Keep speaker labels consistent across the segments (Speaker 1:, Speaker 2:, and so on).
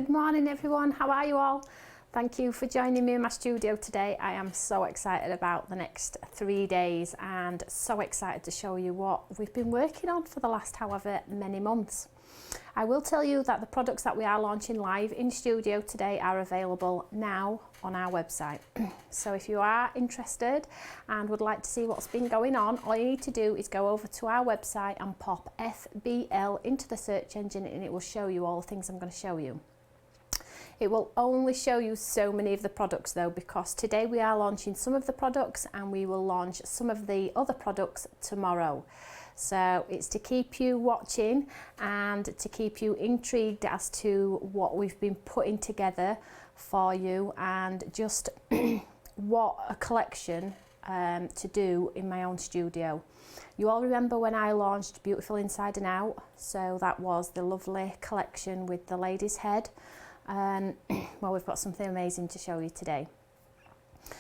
Speaker 1: Good morning everyone, how are you all? Thank you for joining me in my studio today. I am so excited about the next 3 days and so excited to show you what we've been working on for the last however many months. I will tell you that the products that we are launching live in studio today are available now on our website. So if you are interested and would like to see what's been going on, all you need to do is go over to our website and pop FBL into the search engine and it will show you all the things I'm going to show you. It will only show you so many of the products though, because today we are launching some of the products and we will launch some of the other products tomorrow. So it's to keep you watching and to keep you intrigued as to what we've been putting together for you and just what a collection to do in my own studio. You all remember when I launched Beautiful Inside and Out, so that was the lovely collection with the lady's head. Well, we've got something amazing to show you today.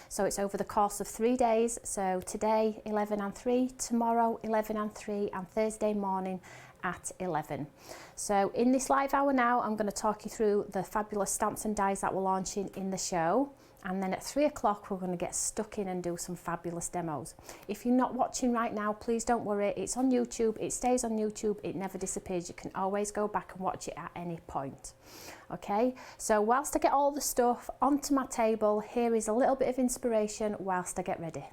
Speaker 1: So it's over the course of 3 days, so today 11 and 3, tomorrow 11 and 3 and Thursday morning at 11. So in this live hour now I'm going to talk you through the fabulous stamps and dies that we're launching in the show, and then at 3 o'clock we're going to get stuck in and do some fabulous demos. If you're not watching right now, please don't worry, it's on YouTube, it stays on YouTube, it never disappears, you can always go back and watch it at any point. Okay, so whilst I get all the stuff onto my table, here is a little bit of inspiration whilst I get ready.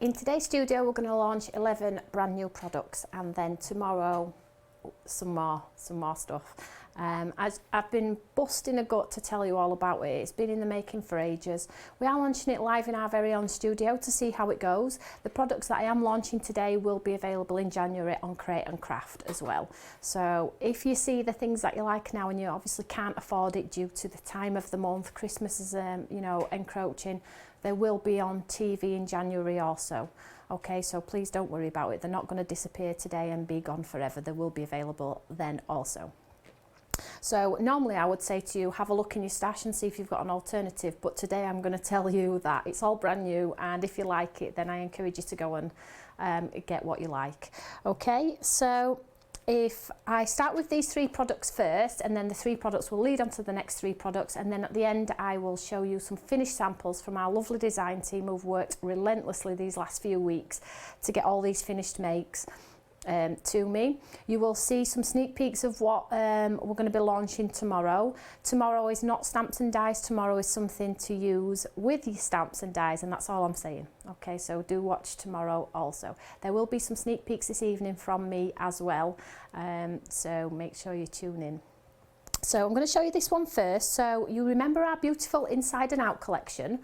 Speaker 1: In today's studio we're going to launch 11 brand new products, and then tomorrow some more stuff. I've been busting a gut to tell you all about it. It's been in the making for ages. We are launching it live in our very own studio to see how it goes. The products that I am launching today will be available in January on Create and Craft as well. So if you see the things that you like now and you obviously can't afford it due to the time of the month, Christmas is you know, encroaching, they will be on TV in January also. Okay, so please don't worry about it. They're not going to disappear today and be gone forever. They will be available then also. So normally I would say to you, have a look in your stash and see if you've got an alternative, but today I'm going to tell you that it's all brand new, and if you like it then I encourage you to go and get what you like. Okay, so if I start with these 3 products first, and then the 3 products will lead on to the next 3 products, and then at the end I will show you some finished samples from our lovely design team who've worked relentlessly these last few weeks to get all these finished makes to me. You will see some sneak peeks of what we're going to be launching tomorrow. Tomorrow is not stamps and dies, tomorrow is something to use with your stamps and dies, and that's all I'm saying. Okay, so do watch tomorrow also. There will be some sneak peeks this evening from me as well, so make sure you tune in. So I'm going to show you this one first. So you remember our beautiful inside and out collection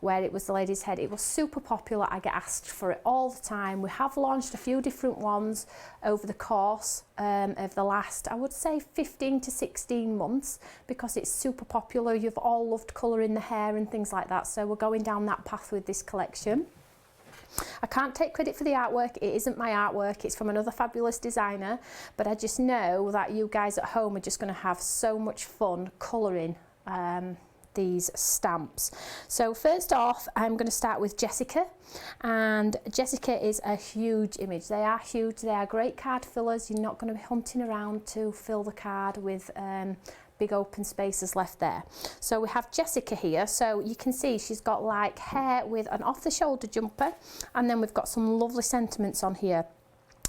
Speaker 1: where it was the lady's head. It was super popular. I get asked for it all the time. We have launched a few different ones over the course of the last, I would say 15 to 16 months, because it's super popular. You've all loved colouring the hair and things like that. So we're going down that path with this collection. I can't take credit for the artwork, it isn't my artwork, it's from another fabulous designer, but I just know that you guys at home are just going to have so much fun colouring these stamps. So first off, I'm going to start with Jessica, and Jessica is a huge image. They are huge, they are great card fillers. You're not going to be hunting around to fill the card with big open spaces left there. So we have Jessica here, so you can see she's got like hair with an off the shoulder jumper, and then we've got some lovely sentiments on here.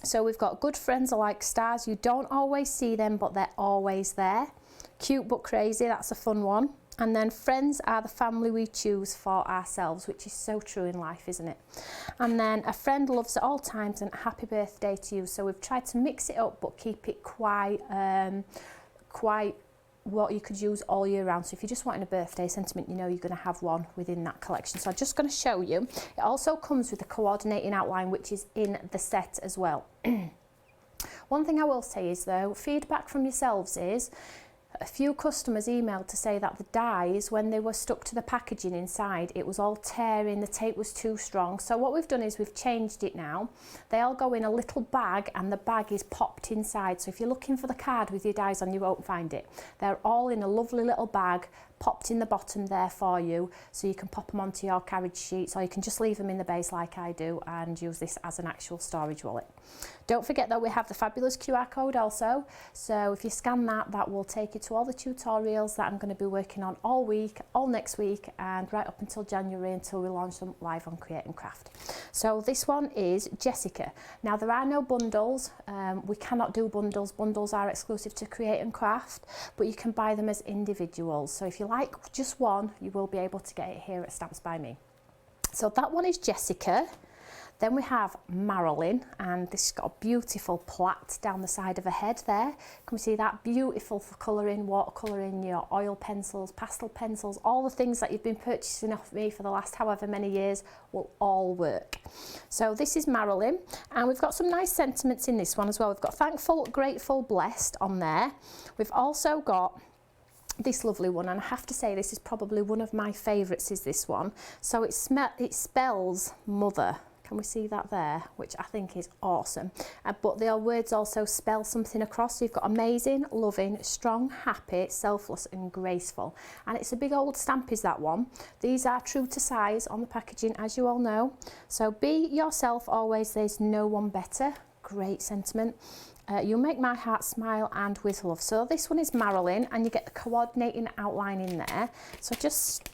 Speaker 1: So we've got good friends are like stars, you don't always see them but they're always there. Cute but crazy, that's a fun one. And then friends are the family we choose for ourselves, which is so true in life, isn't it? And then a friend loves at all times and happy birthday to you. So we've tried to mix it up but keep it quite what you could use all year round. So if you're just wanting a birthday sentiment, you know you're going to have one within that collection. So I'm just going to show you. It also comes with a coordinating outline, which is in the set as well. One thing I will say is though, feedback from yourselves is, a few customers emailed to say that the dies, when they were stuck to the packaging inside, it was all tearing, the tape was too strong. So what we've done is we've changed it now. They all go in a little bag and the bag is popped inside. So if you're looking for the card with your dies on, you won't find it. They're all in a lovely little bag popped in the bottom there for you, so you can pop them onto your carriage sheets, or you can just leave them in the base like I do and use this as an actual storage wallet. Don't forget that we have the fabulous QR code also, so if you scan that, that will take you to all the tutorials that I'm going to be working on all week, all next week, and right up until January, until we launch them live on Create and Craft. So this one is Jessica. Now there are no bundles, we cannot do bundles. Bundles are exclusive to Create and Craft, but you can buy them as individuals. So if you like just one, you will be able to get it here at Stamps by Me. So that one is Jessica. Then we have Marilyn, and this has got a beautiful plait down the side of her head there. Can we see that? Beautiful for colouring, watercolouring, your oil pencils, pastel pencils, all the things that you've been purchasing off me for the last however many years will all work. So this is Marilyn, and we've got some nice sentiments in this one as well. We've got thankful, grateful, blessed on there. We've also got this lovely one, and I have to say this is probably one of my favourites, is this one. So it spells mother. Can we see that there? Which I think is awesome. But the words also spell something across. So you've got amazing, loving, strong, happy, selfless and graceful. And it's a big old stamp, is that one. These are true to size on the packaging, as you all know. So be yourself always, there's no one better. Great sentiment. You'll make my heart smile, and with love. So this one is Marilyn, and you get the coordinating outline in there. So just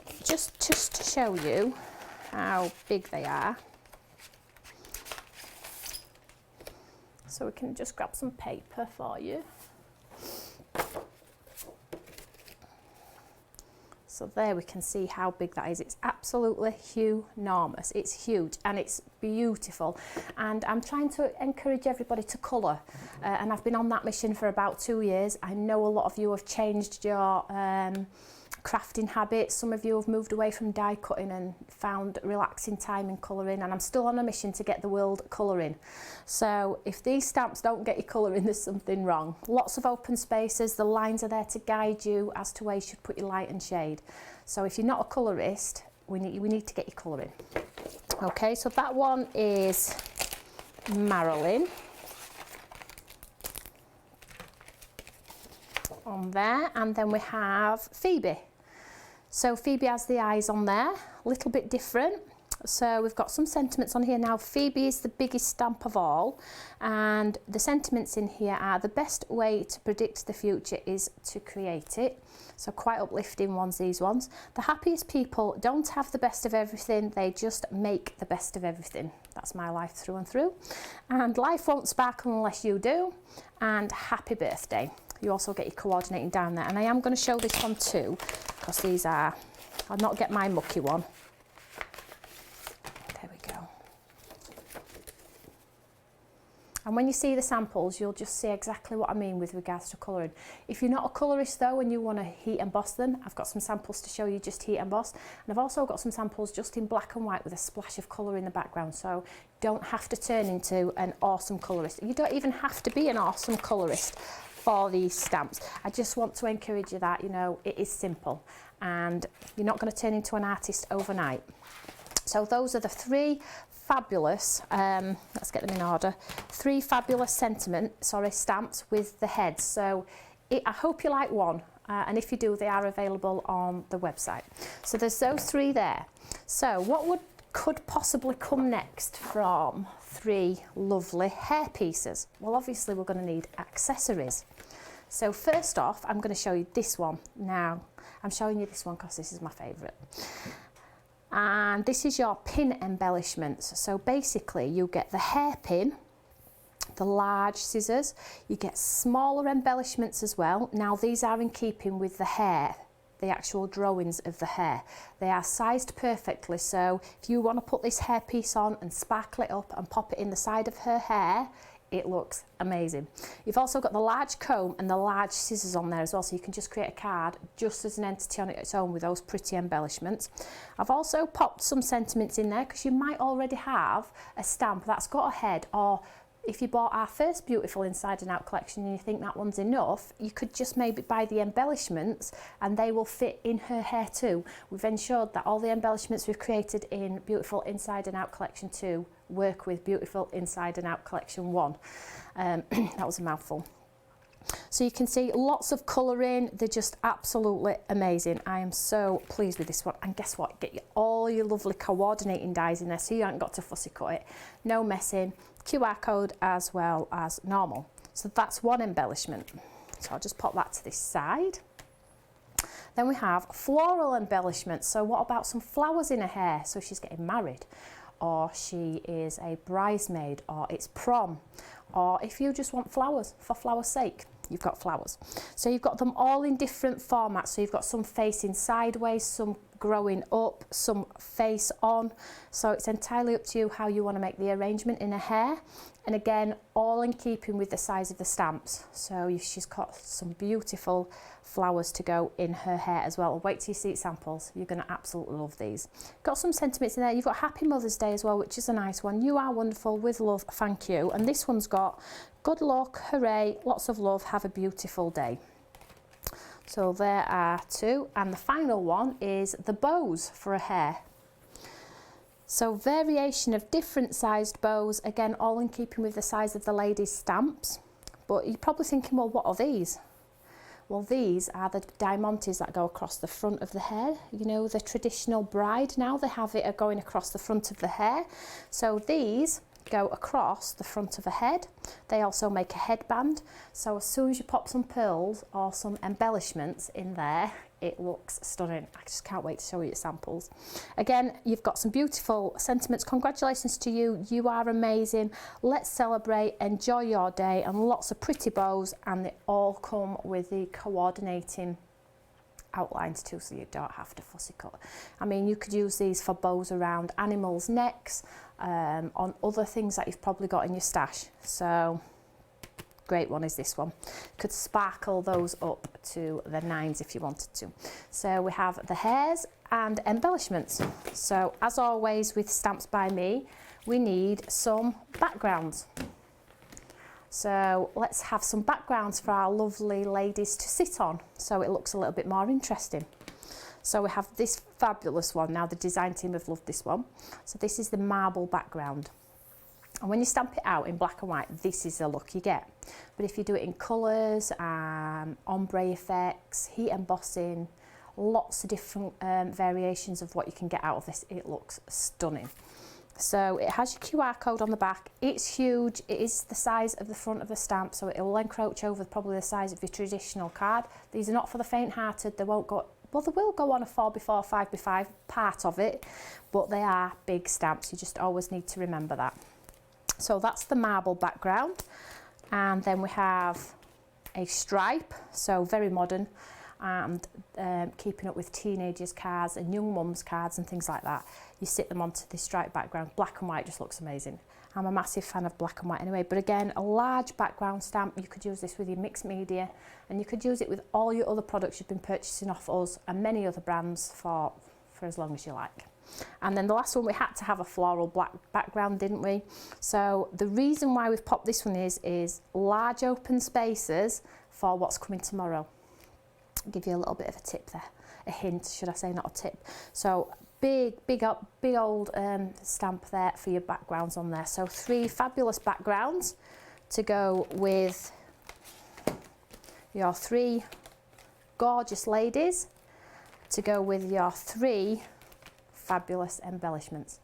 Speaker 1: to show you how big they are. So we can just grab some paper for you. So there we can see how big that is. It's absolutely enormous. It's huge and it's beautiful. And I'm trying to encourage everybody to colour. And I've been on that mission for about 2 years. I know a lot of you have changed your crafting habits. Some of you have moved away from die cutting and found relaxing time in colouring, and I'm still on a mission to get the world colouring. So if these stamps don't get you colouring, there's something wrong. Lots of open spaces, the lines are there to guide you as to where you should put your light and shade. So if you're not a colourist, we need to get you colouring. Okay, so that one is Marilyn on there, and then we have Phoebe. So Phoebe has the eyes on there, a little bit different. So we've got some sentiments on here now. Phoebe is the biggest stamp of all, and the sentiments in here are: the best way to predict the future is to create it. So quite uplifting ones, these ones. The happiest people don't have the best of everything, they just make the best of everything. That's my life through and through. And life won't sparkle unless you do. And happy birthday. You also get your coordinating down there. And I am going to show this one too, because these are, I'll not get my mucky one. There we go. And when you see the samples, you'll just see exactly what I mean with regards to colouring. If you're not a colourist though and you want to heat emboss them, I've got some samples to show you just heat emboss. And I've also got some samples just in black and white with a splash of colour in the background. So you don't have to turn into an awesome colourist. You don't even have to be an awesome colourist for these stamps. I just want to encourage you that, you know, it is simple and you're not going to turn into an artist overnight. So those are the three fabulous, let's get them in order, three fabulous stamps with the heads. So I hope you like one, and if you do, they are available on the website. So there's those three there. So what could possibly come next from three lovely hair pieces? Well, obviously we're going to need accessories. So first off, I'm going to show you this one. Now, I'm showing you this one because this is my favourite. And this is your pin embellishments. So basically you get the hairpin, the large scissors, you get smaller embellishments as well. Now these are in keeping with the hair, the actual drawings of the hair. They are sized perfectly, so if you want to put this hairpiece on and sparkle it up and pop it in the side of her hair, it looks amazing. You've also got the large comb and the large scissors on there as well, so you can just create a card just as an entity on its own with those pretty embellishments. I've also popped some sentiments in there because you might already have a stamp that's got a head, or if you bought our first beautiful inside and out collection and you think that one's enough, you could just maybe buy the embellishments and they will fit in her hair too. We've ensured that all the embellishments we've created in beautiful inside and out collection 2 work with beautiful inside and out collection 1. That was a mouthful. So you can see lots of colouring, they're just absolutely amazing. I am so pleased with this one. And guess what? Get all your lovely coordinating dies in there so you haven't got to fussy cut it. No messing, QR code as well as normal. So that's one embellishment. So I'll just pop that to this side. Then we have floral embellishments. So what about some flowers in her hair? So she's getting married, or she is a bridesmaid, or it's prom, or if you just want flowers for flowers' sake, you've got flowers. So you've got them all in different formats. So you've got some facing sideways, some growing up, some face on. So it's entirely up to you how you want to make the arrangement in her hair. And again, all in keeping with the size of the stamps. So she's got some beautiful flowers to go in her hair as well. Wait till you see samples. You're going to absolutely love these. Got some sentiments in there. You've got Happy Mother's Day as well, which is a nice one. You are wonderful, with love, thank you. And this one's got good luck, hooray, lots of love, have a beautiful day. So there are two. And the final one is the bows for her hair. So variation of different sized bows, again, all in keeping with the size of the lady's stamps. But you're probably thinking, well, what are these? Well, these are the diamantes that go across the front of the hair. You know, the traditional bride now, they have it going across the front of the hair. So these go across the front of a head. They also make a headband. So as soon as you pop some pearls or some embellishments in there, it looks stunning. I just can't wait to show you your samples. Again, you've got some beautiful sentiments. Congratulations to you. You are amazing. Let's celebrate, enjoy your day, and lots of pretty bows, and they all come with the coordinating outlines too, so you don't have to fussy cut. I mean, you could use these for bows around animals' necks, on other things that you've probably got in your stash. So great one is this one. Could sparkle those up to the 9s if you wanted to. So we have the hairs and embellishments. So as always with Stamps by Me, we need some backgrounds. So let's have some backgrounds for our lovely ladies to sit on, so it looks a little bit more interesting. So we have this fabulous one. Now the design team have loved this one. So this is the marble background. And when you stamp it out in black and white, this is the look you get. But if you do it in colours, ombre effects, heat embossing, lots of different variations of what you can get out of this. It looks stunning. So it has your QR code on the back. It's huge. It is the size of the front of the stamp, so it will encroach over probably the size of your traditional card. These are not for the faint-hearted. They won't go, well, they will go on a 4x4, 5x5 part of it, but they are big stamps. You just always need to remember that. So that's the marble background, and then we have a stripe, so very modern, and keeping up with teenagers' cards and young mums' cards and things like that. You sit them onto this stripe background. Black and white just looks amazing. I'm a massive fan of black and white anyway, but again, a large background stamp. You could use this with your mixed media, and you could use it with all your other products you've been purchasing off us and many other brands for as long as you like. And then the last one, we had to have a floral black background, didn't we? So the reason why we've popped this one is large open spaces for what's coming tomorrow. I'll give you a little bit of a tip there, a hint, should I say, not a tip. So big old stamp there for your backgrounds on there. So 3 fabulous backgrounds to go with your 3 gorgeous ladies, to go with your 3 fabulous embellishments.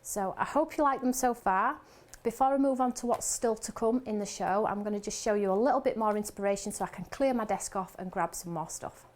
Speaker 1: So I hope you like them so far. Before I move on to what's still to come in the show, I'm going to just show you a little bit more inspiration so I can clear my desk off and grab some more stuff.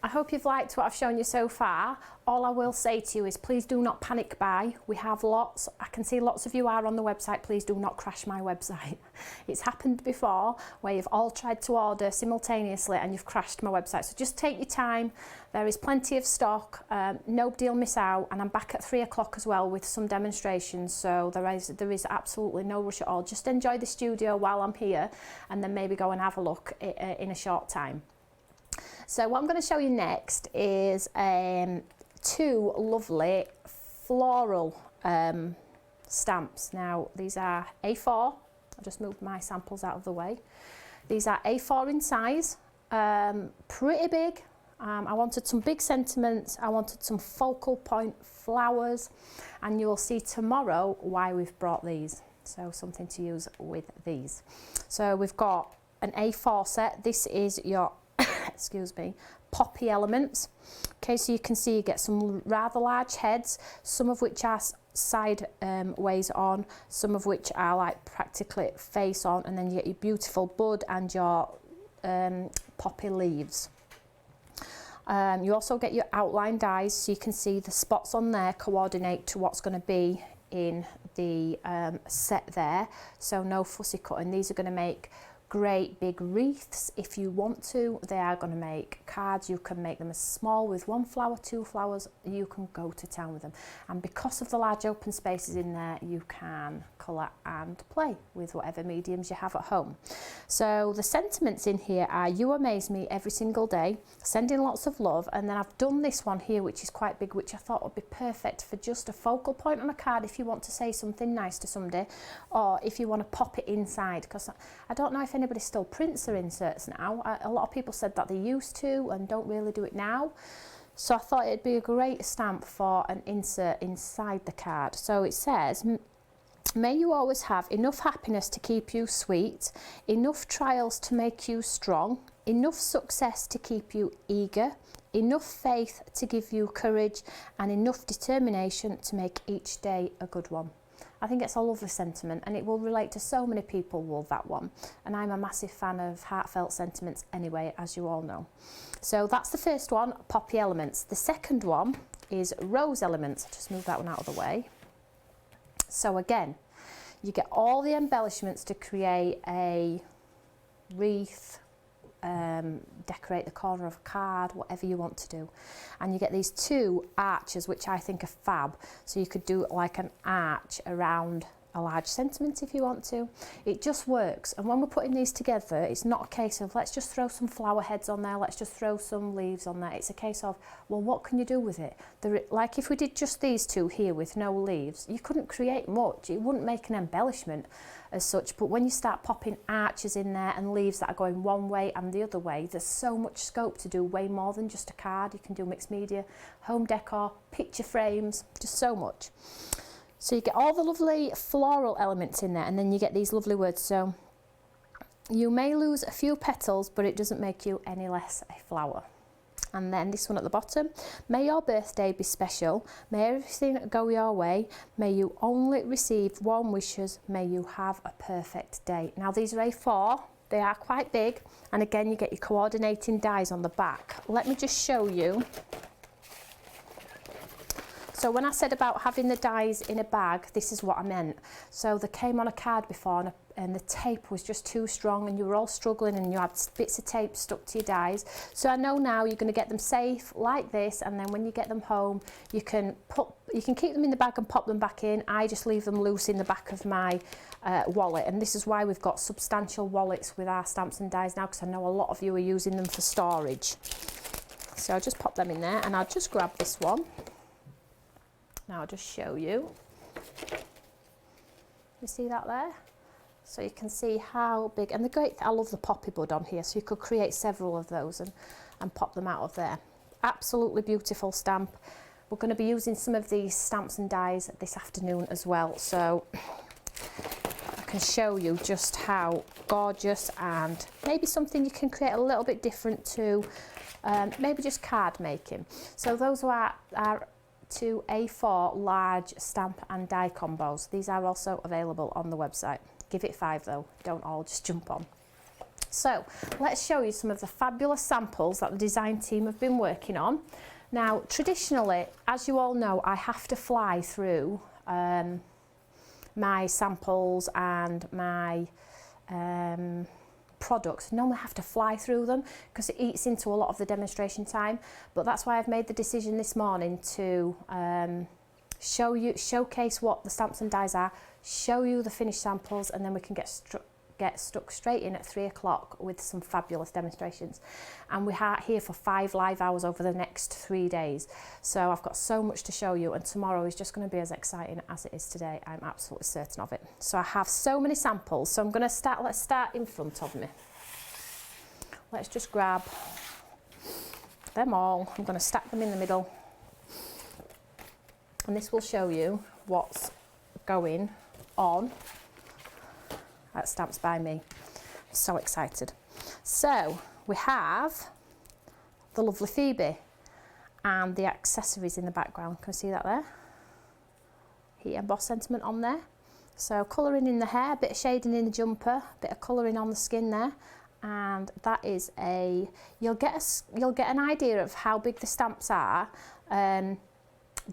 Speaker 1: I hope you've liked what I've shown you so far. All I will say to you is please do not panic buy. We have lots. I can see lots of you are on the website. Please do not crash my website. It's happened before where you've all tried to order simultaneously and you've crashed my website. So just take your time. There is plenty of stock. Nobody will miss out. And I'm back at 3 o'clock as well with some demonstrations. So there is absolutely no rush at all. Just enjoy the studio while I'm here and then maybe go and have a look in a short time. So what I'm going to show you next is 2 lovely floral stamps. Now these are A4. I'll just move my samples out of the way. These are A4 in size, pretty big. I wanted some big sentiments, I wanted some focal point flowers, and you will see tomorrow why we've brought these. So something to use with these. So we've got an A4 set. This is your excuse me, poppy elements. Okay, so you can see you get some rather large heads, some of which are side ways on, some of which are like practically face on, and then you get your beautiful bud and your poppy leaves. You also get your outline dies, so you can see the spots on there coordinate to what's going to be in the set there, so no fussy cutting. These are going to make great big wreaths if you want to. They are going to make cards. You can make them as small with 1 flower, 2 flowers. You can go to town with them, and because of the large open spaces in there, you can colour and play with whatever mediums you have at home. So the sentiments in here are: you amaze me every single day, sending lots of love. And then I've done this one here, which is quite big, which I thought would be perfect for just a focal point on a card if you want to say something nice to somebody, or if you want to pop it inside, because I don't know if anybody still prints their inserts now. A lot of people said that they used to and don't really do it now. So I thought it'd be a great stamp for an insert inside the card. So it says, may you always have enough happiness to keep you sweet, enough trials to make you strong, enough success to keep you eager, enough faith to give you courage, and enough determination to make each day a good one. I think it's a lovely sentiment, and it will relate to so many people, will that one. And I'm a massive fan of heartfelt sentiments anyway, as you all know. So that's the first one, Poppy Elements. The second one is Rose Elements. Just move that one out of the way. So again, you get all the embellishments to create a wreath, decorate the corner of a card, whatever you want to do. And you get these 2 arches, which I think are fab. So you could do like an arch around a large sentiment if you want to. It just works. And when we're putting these together, it's not a case of let's just throw some flower heads on there, let's just throw some leaves on there. It's a case of, well, what can you do with it? Like if we did just these 2 here with no leaves, you couldn't create much. It wouldn't make an embellishment as such. But when you start popping arches in there and leaves that are going one way and the other way, there's so much scope to do way more than just a card. You can do mixed media, home decor, picture frames, just so much. So you get all the lovely floral elements in there, and then you get these lovely words. So you may lose a few petals, but it doesn't make you any less a flower. And then this one at the bottom, may your birthday be special, may everything go your way, may you only receive warm wishes, may you have a perfect day. Now these are A4, they are quite big, and again you get your coordinating dies on the back. Let me just show you. So when I said about having the dies in a bag, this is what I meant. So they came on a card before, and the tape was just too strong, and you were all struggling, and you had bits of tape stuck to your dies. So I know now you're going to get them safe like this, and then when you get them home, you can keep them in the bag and pop them back in. I just leave them loose in the back of my wallet, and this is why we've got substantial wallets with our stamps and dies now, because I know a lot of you are using them for storage. So I'll just pop them in there, and I'll just grab this one. Now I'll just show you. You see that there? So you can see how big, and the great, I love the poppy bud on here, so you could create several of those and pop them out of there. Absolutely beautiful stamp. We're going to be using some of these stamps and dies this afternoon as well, so I can show you just how gorgeous, and maybe something you can create a little bit different to, maybe just card making. So those are 2 A4 large stamp and die combos. These are also available on the website. Give it 5 though, don't all just jump on. So let's show you some of the fabulous samples that the design team have been working on. Now traditionally, as you all know, I have to fly through my samples and my products. Normally have to fly through them because it eats into a lot of the demonstration time, but that's why I've made the decision this morning to showcase what the stamps and dies are, show you the finished samples, and then we can get stuck straight in at 3 o'clock with some fabulous demonstrations. And we are here for 5 live hours over the next 3 days, so I've got so much to show you, and tomorrow is just going to be as exciting as it is today. I'm absolutely certain of it. So I have so many samples, so I'm going to start, let's start in front of me. Let's just grab them all. I'm going to stack them in the middle, and this will show you what's going on at Stamps by Me. I'm so excited. So we have the lovely Phoebe and the accessories in the background. Can you see that there? Heat embossed sentiment on there. So colouring in the hair, a bit of shading in the jumper, a bit of colouring on the skin there, and that is you'll get an idea of how big the stamps are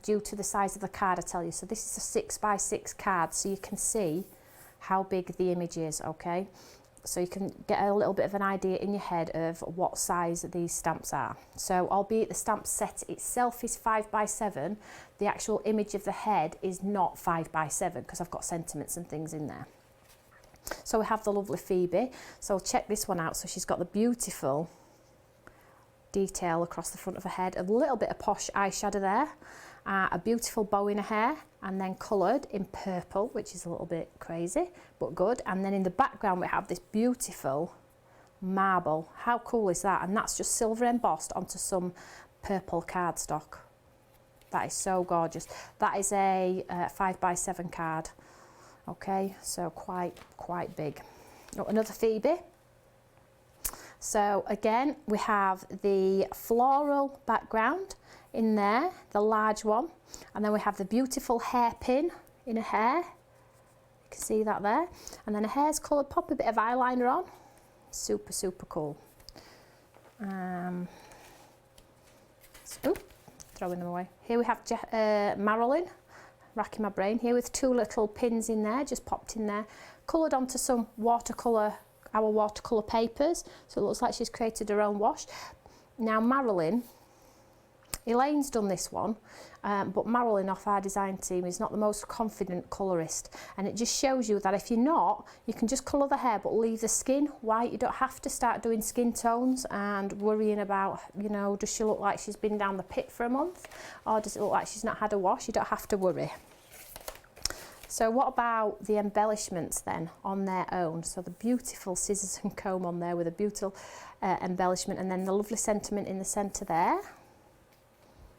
Speaker 1: due to the size of the card, I tell you. So this is a 6 by 6 card, so you can see how big the image is, okay? So you can get a little bit of an idea in your head of what size these stamps are. So albeit the stamp set itself is 5 by 7, the actual image of the head is not 5 by 7 because I've got sentiments and things in there. So we have the lovely Phoebe. So check this one out. So she's got the beautiful detail across the front of her head, a little bit of posh eyeshadow there, a beautiful bow in her hair, and then coloured in purple, which is a little bit crazy but good. And then in the background we have this beautiful marble. How cool is that? And that's just silver embossed onto some purple cardstock. That is so gorgeous. That is a 5 by 7 card. Okay, so quite big. Oh, another Phoebe. So again, we have the floral background in there, the large one, and then we have the beautiful hairpin in her hair. You can see that there. And then her hair's coloured. Pop a bit of eyeliner on. Super, super cool. Throwing them away. Here we have Marilyn, racking my brain here, with 2 little pins in there, just popped in there, coloured onto some our watercolour papers, so it looks like she's created her own wash. Now Marilyn, Elaine's done this one, but Marilyn off our design team is not the most confident colourist, and it just shows you that if you're not, you can just colour the hair but leave the skin white. You don't have to start doing skin tones and worrying about, you know, does she look like she's been down the pit for a month, or does it look like she's not had a wash? You don't have to worry. So what about the embellishments then on their own? So the beautiful scissors and comb on there with a beautiful embellishment, and then the lovely sentiment in the centre there.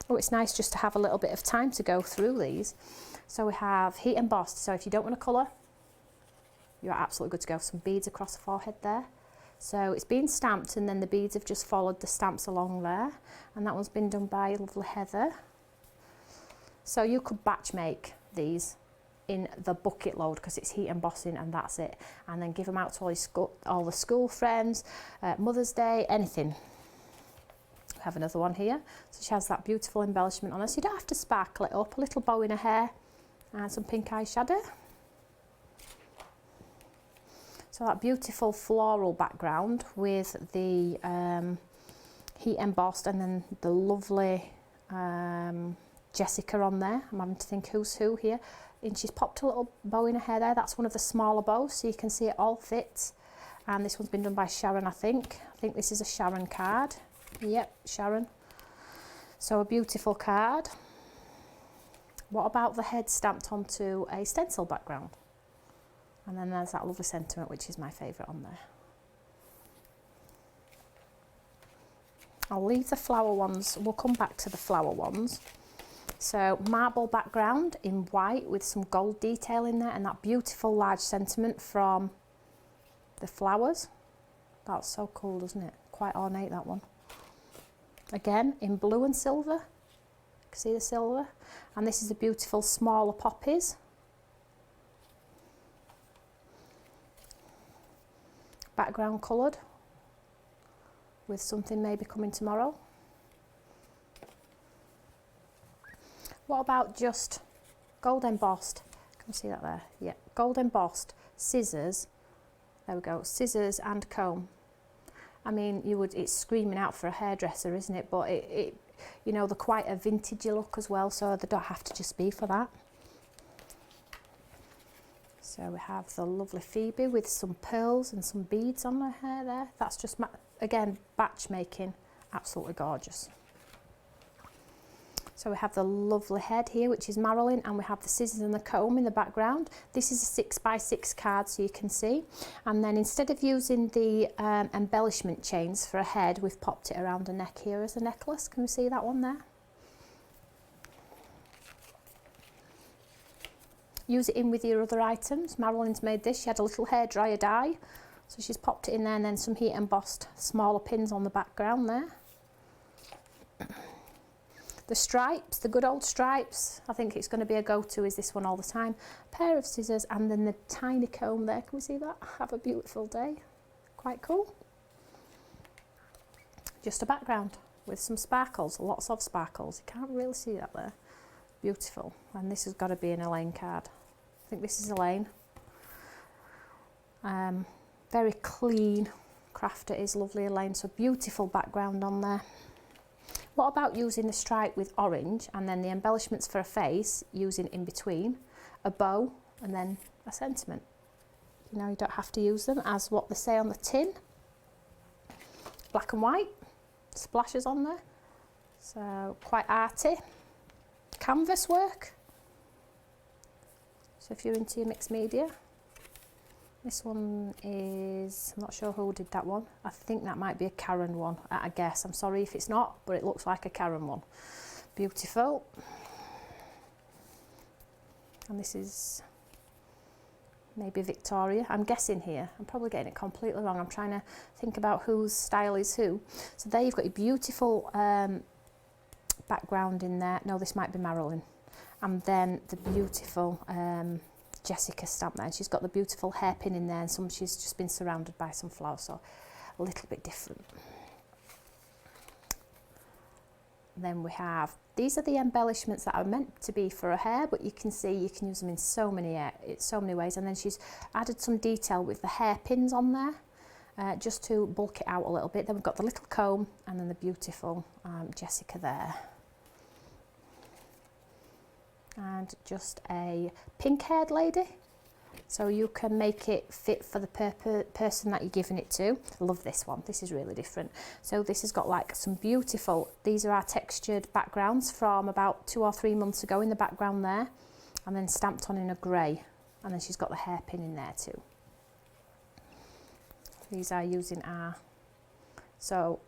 Speaker 1: Oh, it's nice just to have a little bit of time to go through these. So we have heat embossed, so if you don't want to colour, you're absolutely good to go. Some beads across the forehead there. So it's been stamped and then the beads have just followed the stamps along there, and that one's been done by lovely Heather. So you could batch make these in the bucket load because it's heat embossing and that's it, and then give them out to all the school friends, Mother's Day, anything. We have another one here, so she has that beautiful embellishment on her, so you don't have to sparkle it up. A little bow in her hair and some pink eyeshadow. So that beautiful floral background with the heat embossed, and then the lovely Jessica on there. I'm having to think who's who here. And she's popped a little bow in her hair there. That's one of the smaller bows, so you can see it all fits. And this one's been done by Sharon, I think. I think this is a Sharon card. Yep, Sharon. So a beautiful card. What about the head stamped onto a stencil background? And then there's that lovely sentiment, which is my favourite on there. I'll leave the flower ones. We'll come back to the flower ones. So marble background in white with some gold detail in there, and that beautiful large sentiment from the flowers. That's so cool, doesn't it? Quite ornate, that one. Again in blue and silver. You can see the silver. And this is the beautiful smaller poppies. Background coloured with something maybe coming tomorrow. What about just gold embossed? Can you see that there? Yeah, gold embossed scissors. There we go, scissors and comb. I mean, it's screaming out for a hairdresser, isn't it? But it you know, they're quite a vintagey look as well, so they don't have to just be for that. So we have the lovely Phoebe with some pearls and some beads on her hair there. That's just, again, batch making, absolutely gorgeous. So we have the lovely head here, which is Marilyn, and we have the scissors and the comb in the background. This is a 6 by 6 card, so you can see. And then instead of using the embellishment chains for a head, we've popped it around her neck here as a necklace. Can we see that one there? Use it in with your other items. Marilyn's made this. She had a little hairdryer die, so she's popped it in there, and then some heat embossed smaller pins on the background there. The stripes, the good old stripes, I think it's going to be a go-to, is this one all the time. A pair of scissors and then the tiny comb there. Can we see that? Have a beautiful day. Quite cool. just a background with some sparkles, lots of sparkles. You can't really see that there. Beautiful. And this has got to be an Elaine card. I think this is Elaine. Very clean craft it is, lovely Elaine. So beautiful background on there. What about using the stripe with orange and then the embellishments for a face using in between, a bow and then a sentiment? You know, you don't have to use them as what they say on the tin. Black and white, splashes on there. So quite arty. Canvas work. So if you're into your mixed media. This one is, I'm not sure who did that one. I think that might be a Karen one, I guess. I'm sorry if it's not, but it looks like a Karen one. Beautiful. And this is maybe Victoria. I'm guessing here. I'm probably getting it completely wrong. I'm trying to think about whose style is who. So there you've got your beautiful background in there. No, this might be Marilyn. And then the beautiful Jessica stamp there. She's got the beautiful hairpin in there, and she's just been surrounded by some flowers, so a little bit different. Then we have, these are the embellishments that are meant to be for a hair, but you can see you can use them in so many ways. And then she's added some detail with the hairpins on there, just to bulk it out a little bit. Then we've got the little comb and then the beautiful Jessica there. And just a pink-haired lady, so you can make it fit for the person that you're giving it to. I love this one. This is really different. So this has got like some beautiful, these are our textured backgrounds from about 2 or 3 months ago in the background there, and then stamped on in a grey, and then she's got the hairpin in there too. These are using our, so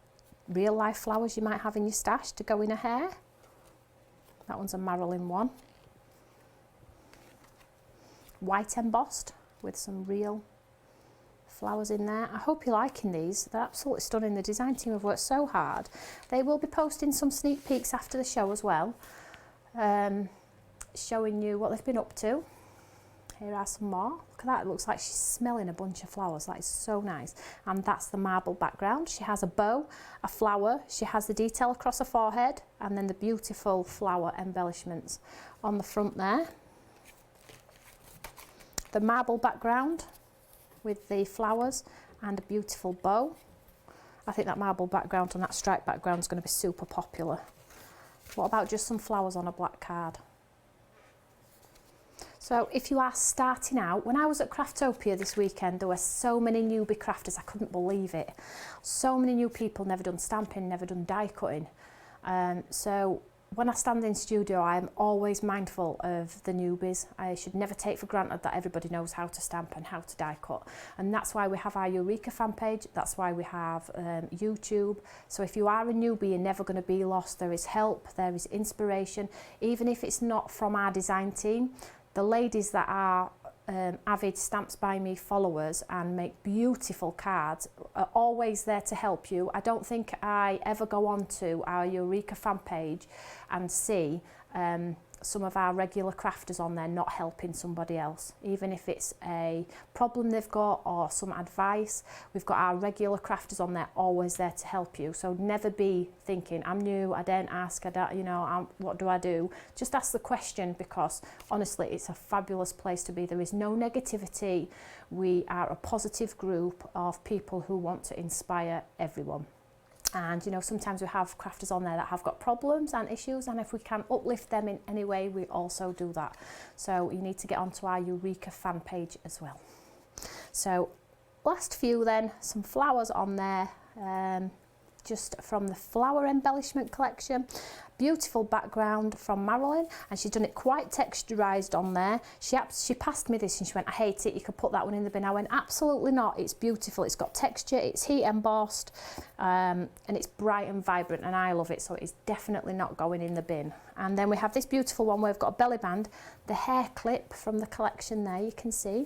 Speaker 1: real life flowers you might have in your stash to go in a hair. That one's a Marilyn one. White embossed with some real flowers in there. I hope you're liking these. They're absolutely stunning. The design team have worked so hard. They will be posting some sneak peeks after the show as well, showing you what they've been up to. Here are some more. Look at that. It looks like she's smelling a bunch of flowers. That is so nice. And that's the marble background. She has a bow, a flower. She has the detail across her forehead, and then the beautiful flower embellishments on the front there. The marble background with the flowers and a beautiful bow. I think that marble background and that stripe background is going to be super popular. What about just some flowers on a black card? So if you are starting out, when I was at Craftopia this weekend, there were so many newbie crafters, I couldn't believe it. So many new people, never done stamping, never done die cutting. So when I stand in studio, I'm always mindful of the newbies. I should never take for granted that everybody knows how to stamp and how to die cut. And that's why we have our Eureka fan page. That's why we have YouTube. So if you are a newbie, you're never going to be lost. There is help, there is inspiration. Even if it's not from our design team, the ladies that are avid Stamps by Me followers and make beautiful cards are always there to help you. I don't think I ever go on to our Eureka fan page and see some of our regular crafters on there not helping somebody else, even if it's a problem they've got or some advice. We've got our regular crafters on there always there to help you. So never be thinking, I'm new, I don't ask, I don't, you know, what do I do? Just ask the question, because honestly it's a fabulous place to be. There is no negativity. We are a positive group of people who want to inspire everyone. And you know, sometimes we have crafters on there that have got problems and issues, and if we can uplift them in any way, we also do that. So you need to get onto our Eureka fan page as well. So last few then, some flowers on there, just from the flower embellishment collection. Beautiful background from Marilyn, and she's done it quite texturized on there. She passed me this and she went, I hate it, you could put that one in the bin. I went, absolutely not, it's beautiful, it's got texture, it's heat embossed, and it's bright and vibrant, and I love it, so it's definitely not going in the bin. And then we have this beautiful one where we've got a belly band, the hair clip from the collection there, you can see.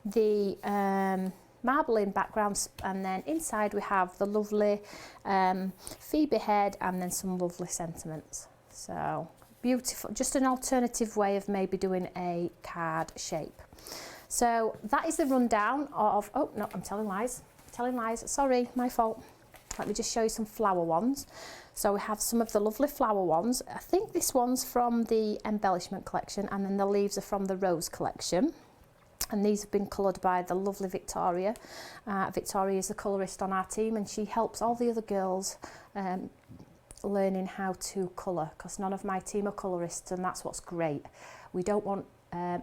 Speaker 1: The marbling backgrounds, and then inside we have the lovely Phoebe head and then some lovely sentiments. So beautiful, just an alternative way of maybe doing a card shape. So that is the rundown of, oh no, I'm telling lies, sorry, my fault. Let me just show you some flower ones. So we have some of the lovely flower ones. I think this one's from the embellishment collection, and then the leaves are from the rose collection. And these have been coloured by the lovely Victoria. Victoria is the colourist on our team, and she helps all the other girls learning how to colour, because none of my team are colourists, and that's what's great. We don't want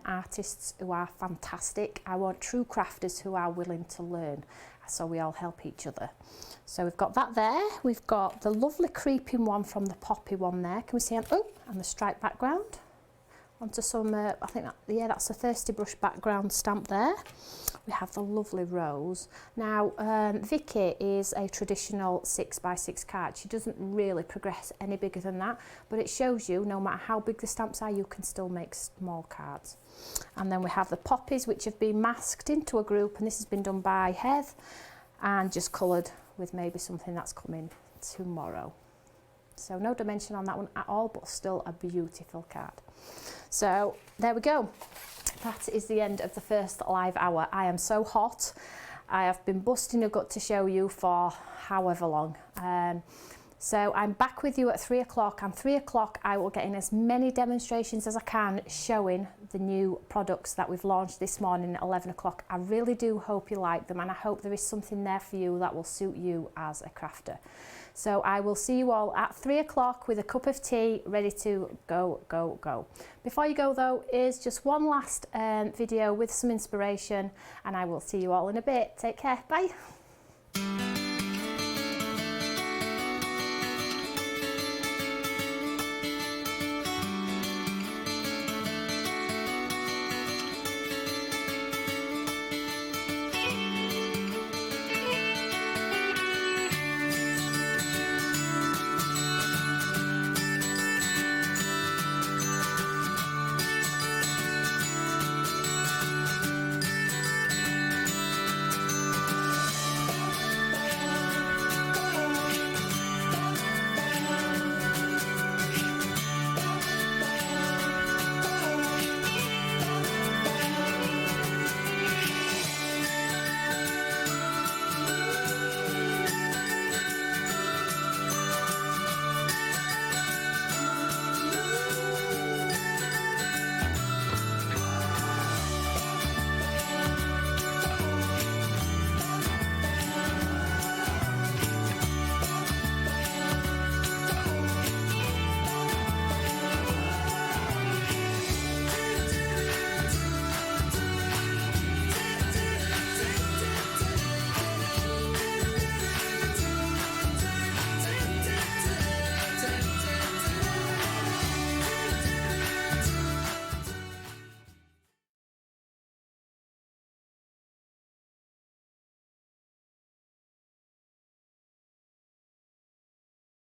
Speaker 1: artists who are fantastic. I want true crafters who are willing to learn, so we all help each other. So we've got that there. We've got the lovely creeping one from the poppy one there. Can we see? And the striped background onto some, I think that, yeah, that's a Thirsty Brush background stamp there. We have the lovely rose. Now, Vicky is a traditional 6x6 card. She doesn't really progress any bigger than that, but it shows you no matter how big the stamps are, you can still make small cards. And then we have the poppies, which have been masked into a group, and this has been done by Heath and just coloured with maybe something that's coming tomorrow. So no dimension on that one at all, but still a beautiful card. So there we go. That is the end of the first live hour. I am so hot. I have been busting a gut to show you for however long. So I'm back with you at 3 o'clock, and 3 o'clock I will get in as many demonstrations as I can showing the new products that we've launched this morning at 11 o'clock. I really do hope you like them, and I hope there is something there for you that will suit you as a crafter. So I will see you all at 3 o'clock with a cup of tea ready to go. Before you go though, is just one last video with some inspiration, and I will see you all in a bit. Take care, bye.